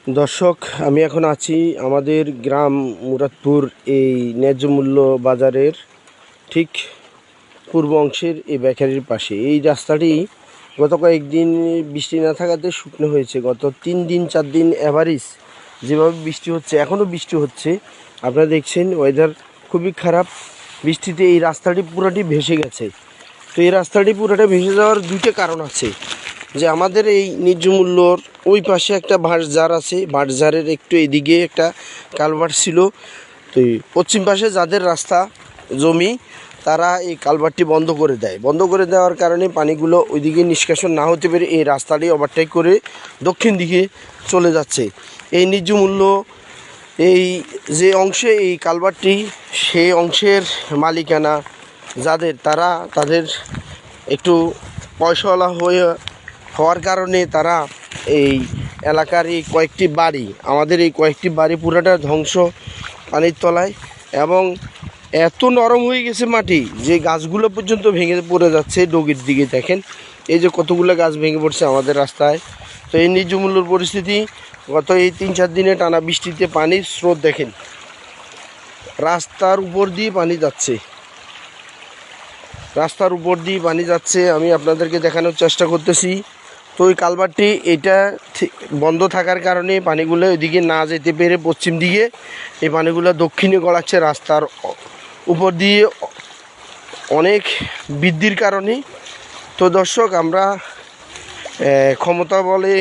দর্শক, আমি এখন আছি আমাদের গ্রাম মুরাদপুর এই ন্যায্য মূল্য বাজারের ঠিক পূর্ব অংশের এই বেকারির পাশে। এই রাস্তাটি গত কয়েকদিন বৃষ্টি না থাকাতে শুকনো হয়েছে। গত 3 দিন 4 দিন অ্যাভারেজ যেভাবে বৃষ্টি হচ্ছে, এখনও বৃষ্টি হচ্ছে, আপনারা দেখছেন ওয়েদার খুবই খারাপ। বৃষ্টিতে এই রাস্তাটি পুরোটি ভেসে গেছে। তো এই রাস্তাটি পুরোটা ভেসে যাওয়ার দুইটা কারণ আছে, যে আমাদের এই ন্যায্য মূল্যর ওই পাশে একটা বাঁশঝাড় আছে, বাঁশঝাড়ের একটু এদিকে একটা কালভার্ট ছিল। তো পশ্চিম পাশে যাদের রাস্তা জমি, তারা এই কালভার্টটি বন্ধ করে দেয়। বন্ধ করে দেওয়ার কারণে পানিগুলো ওইদিকে নিষ্কাশন না হতে পেরে এই রাস্তাটি ওভারটেক করে দক্ষিণ দিকে চলে যাচ্ছে। এই ন্যায্য মূল্য এই যে অংশে এই কালভার্টটি, সেই অংশের মালিকানা যাদের, তারা তাদের একটু পয়সাওয়ালা হওয়ার কারণে তারা এই এলাকার এই কয়েকটি বাড়ি, আমাদের এই কয়েকটি বাড়ি পুরোটা ধ্বংস পানির তলায়। এবং এত নরম হয়ে গেছে মাটি যে গাছগুলো পর্যন্ত ভেঙে পড়ে যাচ্ছে। ডগির দিকে দেখেন, এই যে কতগুলো গাছ ভেঙে পড়ছে আমাদের রাস্তায়। তো এই ন্যায্য মূল্যর পরিস্থিতি, গত এই 3-4 দিনে টানা বৃষ্টিতে পানির স্রোত দেখেন, রাস্তার উপর দিয়ে পানি যাচ্ছে, রাস্তার উপর দিয়ে পানি যাচ্ছে। আমি আপনাদেরকে দেখানোর চেষ্টা করতেছি। তো ওই কালভার্টটি এটা বন্ধ থাকার কারণে পানিগুলো ওইদিকে না যেতে পেরে পশ্চিম দিকে এই পানিগুলো দক্ষিণে গড়াচ্ছে রাস্তার উপর দিয়ে অনেক বৃদ্ধির কারণে। তো দর্শক, আমরা ক্ষমতা বলে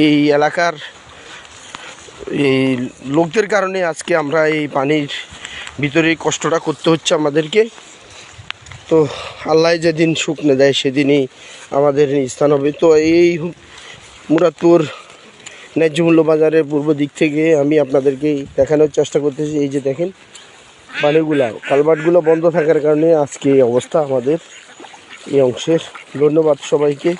এই এলাকার এই লোকদের কারণে আজকে আমরা এই পানির ভিতরে কষ্টটা করতে হচ্ছে আমাদেরকে। তো আল্লাহ যেদিন শুকনো দেয় সেদিনই আমাদের স্থান হবে। তো এই মুরাদপুর ন্যায্য মূল্য বাজারের পূর্ব দিক থেকে আমি আপনাদেরকে দেখানোর চেষ্টা করতেছি। এই যে দেখেন পানিগুলা, কালভার্টগুলো বন্ধ থাকার কারণে আজকে এই অবস্থা আমাদের এই অংশের। ধন্যবাদ সবাইকে।